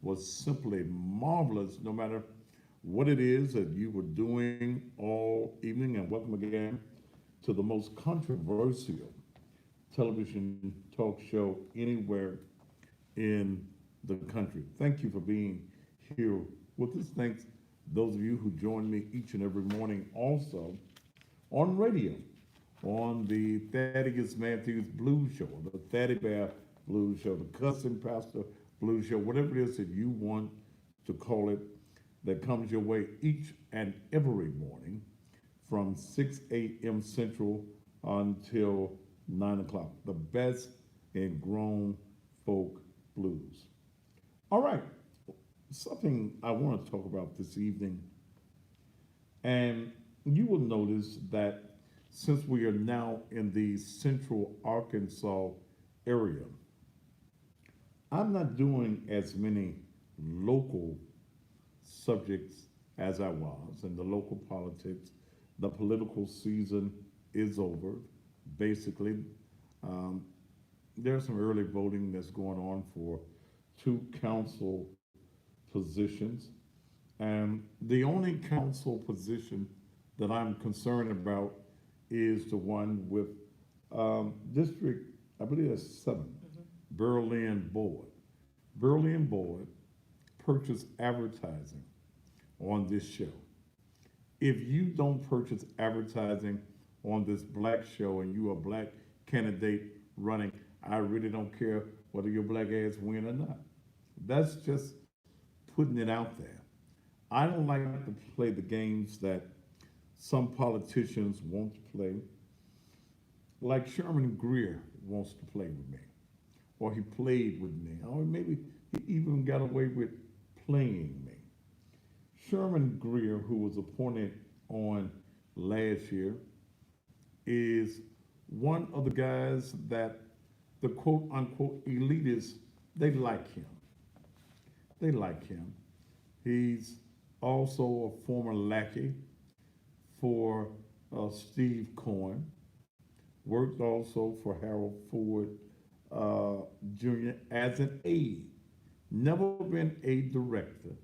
was simply marvelous, no matter what it is that you were doing all evening. And welcome again to the most controversial television talk show anywhere in the country. Thank you for being here with us. Thanks those of you who join me each and every morning also on radio, on the Thaddeus Matthews Blues Show, the Thaddy Bear Blues Show, the Cousin Pastor Blues Show, whatever it is that you want to call it, that comes your way each and every morning from 6 a.m. Central until 9 o'clock. The best in grown folk blues. All right, something I want to talk about this evening, and you will notice that since we are now in the central Arkansas area, I'm not doing as many local subjects as I was in the local politics. The political season is over. Basically, um, there's some early voting that's going on for two council positions. And the only council position that I'm concerned about is the one with District, I believe that's 7, Berlin Board. Berlin Board purchased advertising on this show. If you don't purchase advertising on this black show and you are a black candidate running, I really don't care whether your black ass win or not. That's just putting it out there. I don't like to play the games that some politicians want to play, like Sherman Greer wants to play with me, or he played with me, or maybe he even got away with playing me. Sherman Greer, who was appointed on last year, is one of the guys that the quote unquote elitists, they like him. They like him. He's also a former lackey for Steve Cohen, worked also for Harold Ford Jr. as an aide. Never been a director,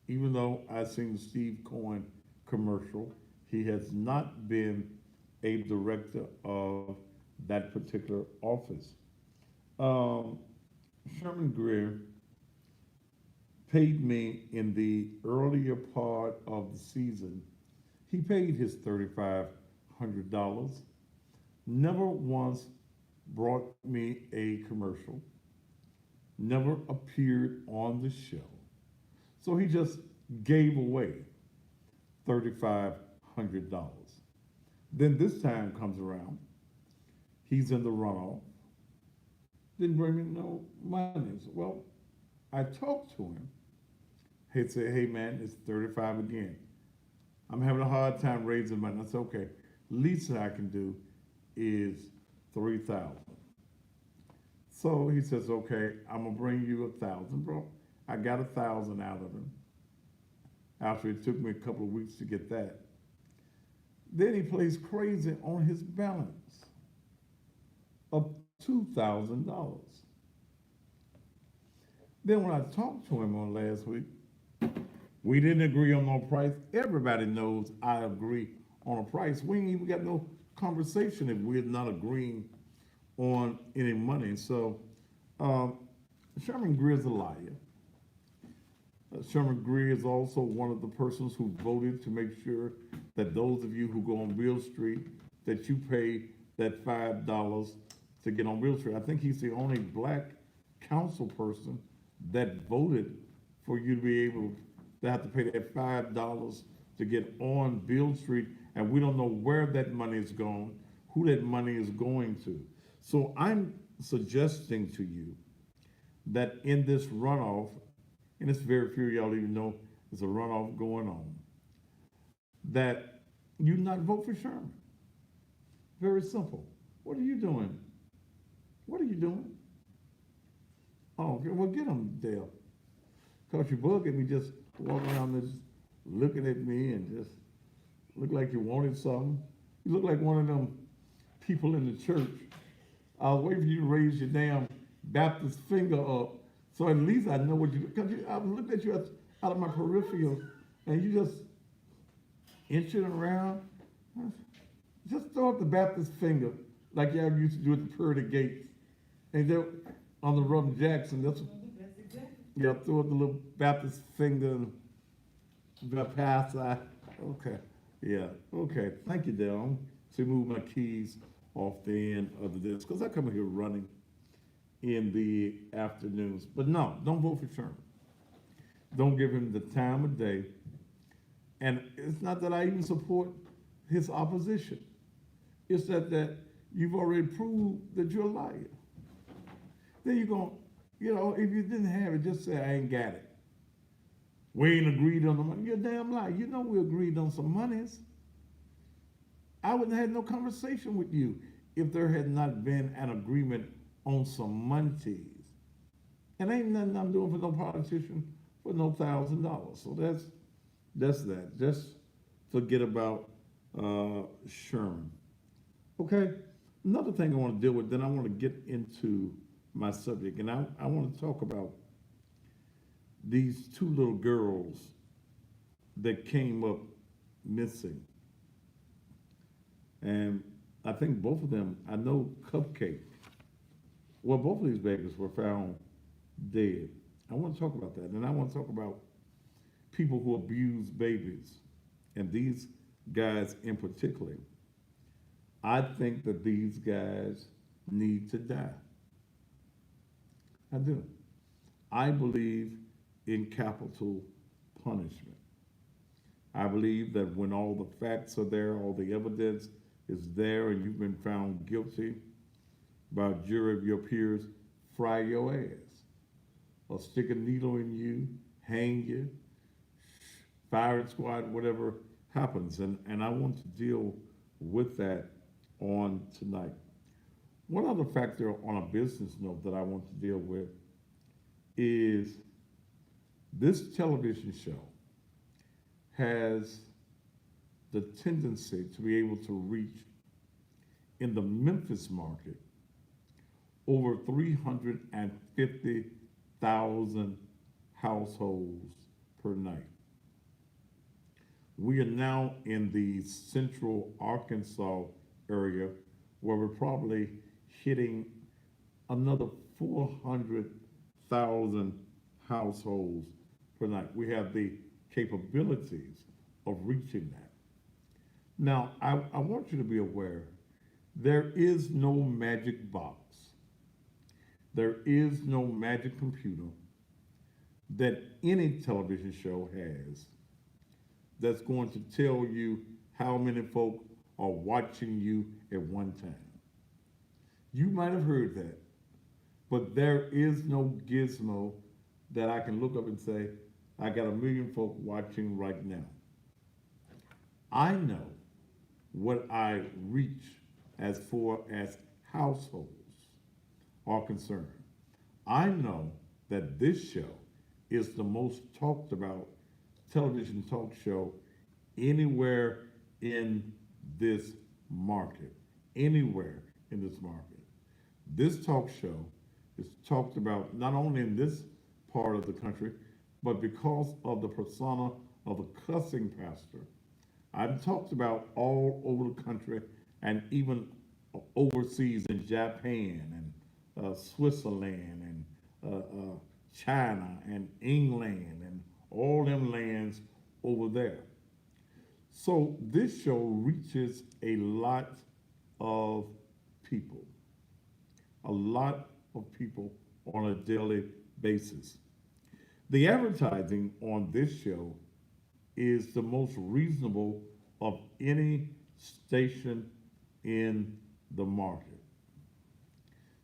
even though I've seen the Steve Cohen commercial. He has not been a director of that particular office. Um, Sherman Greer paid me in the earlier part of the season. He paid his $3,500. Never once brought me a commercial. Never appeared on the show. So he just gave away $3,500. Then this time comes around, he's in the runoff, didn't bring me no money. Well, I talked to him. He said, hey man, it's 35 again. I'm having a hard time raising money. I said, okay, least I can do is 3,000. So he says, okay, I'm gonna bring you 1,000, bro. I got 1,000 out of him after it took me a couple of weeks to get that. Then he plays crazy on his balance of $2,000. Then when I talked to him on last week, we didn't agree on no price. Everybody knows I agree on a price. We ain't even got no conversation if we're not agreeing on any money. So um, Sherman Greer's a liar. Sherman Greer is also one of the persons who voted to make sure that those of you who go on Beale Street, that you pay that $5 to get on Beale Street. I think he's the only black council person that voted for you to be able to have to pay that $5 to get on Beale Street, and we don't know where that money is going, who that money is going to. So I'm suggesting to you that in this runoff, and it's very few of y'all even know there's a runoff going on, that you not vote for Sherman. Very simple. What are you doing? What are you doing? Oh, okay, well, get him, Dale. Because you bugging me just walking around just looking at me and just look like you wanted something. You look like one of them people in the church. I was waiting for you to raise your damn Baptist finger up So at least I know what you do. Because I looked at you out of my peripheral, and you just inching around. Just throw up the Baptist finger, like y'all used to do at the Purdy Gates. And then on the Reverend Jackson, that's yeah, throw up the little Baptist finger and the pass. Okay, yeah, okay. Thank you, Dale. To move my keys off the end of the desk because I come here running in the afternoons. But no, don't vote for Sherman. Don't give him the time of day. And it's not that I even support his opposition. It's that you've already proved that you're a liar. Then you're going, if you didn't have it, just say, I ain't got it. We ain't agreed on the money. You're a damn liar. You know we agreed on some monies. I wouldn't have had no conversation with you if there had not been an agreement on some monies. And ain't nothing I'm doing for no politician for no $1,000. So that's that. Just forget about Sherman. Okay. Another thing I want to deal with, then I want to get into my subject, and I want to talk about these two little girls that came up missing. And I think both of them, I know Cupcake, well, both of these babies were found dead. I want to talk about that. And I want to talk about people who abuse babies, and these guys in particular. I think that these guys need to die. I do. I believe in capital punishment. I believe that when all the facts are there, all the evidence is there, and you've been found guilty by a jury of your peers, fry your ass, or stick a needle in you, hang you, firing squad, whatever happens. And I want to deal with that on tonight. One other factor on a business note that I want to deal with is this television show has the tendency to be able to reach in the Memphis market over 350,000 households per night. We are now in the central Arkansas area where we're probably hitting another 400,000 households per night. We have the capabilities of reaching that. Now, I want you to be aware, there is no magic box. There is no magic computer that any television show has that's going to tell you how many folk are watching you at one time. You might have heard that, but there is no gizmo that I can look up and say, I got 1 million folk watching right now. I know what I reach as far as households are concerned. I know that this show is the most talked about television talk show anywhere in this market. Anywhere in this market. This talk show is talked about not only in this part of the country, but because of the persona of a cussing pastor, I'm talked about all over the country and even overseas in Japan and Switzerland and China and England and all them lands over there. So this show reaches a lot of people, on a daily basis. The advertising on this show is the most reasonable of any station in the market.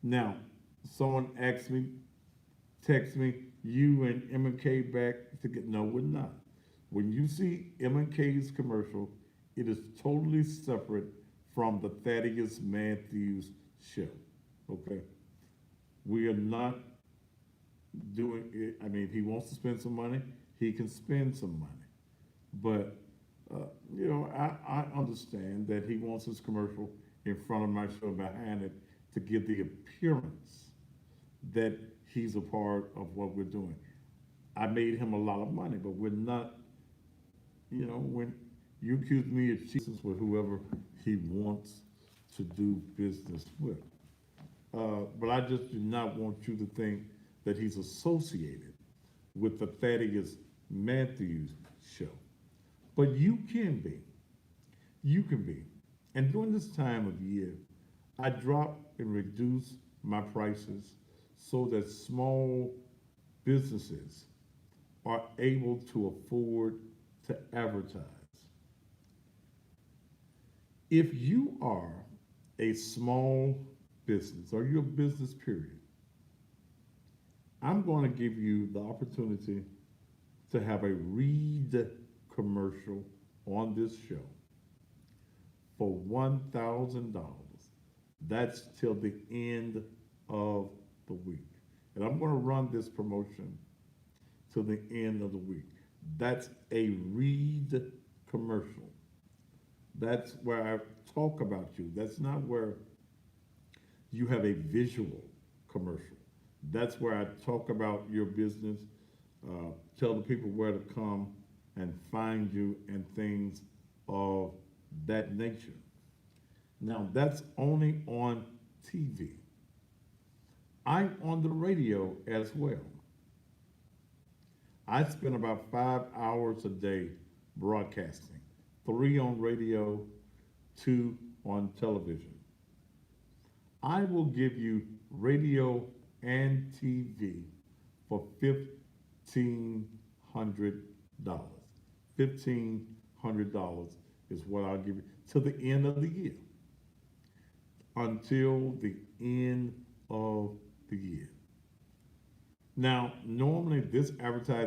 Now, someone asked me, text me, you and M&K back together. No, we're not. When you see M&K's commercial, it is totally separate from the Thaddeus Matthews show, okay? We are not doing it. I mean, if he wants to spend some money, he can spend some money. But, I understand that he wants his commercial in front of my show behind it to give the appearance that he's a part of what we're doing. I made him a lot of money, but we're not, when you accuse me of cheating with whoever he wants to do business with. But I just do not want you to think that he's associated with the Thaddeus Matthews show. But you can be. You can be. And during this time of year, I drop and reduce my prices so that small businesses are able to afford to advertise. If you are a small business or you're a business period, I'm going to give you the opportunity to have a read commercial on this show for $1,000. That's till the end of the week. And I'm going to run this promotion till the end of the week. That's a read commercial. That's where I talk about you. That's not where you have a visual commercial. That's where I talk about your business, tell the people where to come and find you and things of that nature. Now, that's only on TV. I'm on the radio as well. I spend about 5 hours a day broadcasting, 3 on radio, 2 on television. I will give you radio and TV for $1,500. $1,500 is what I'll give you till the end of the year. Until the end of the year. Now, normally this advertising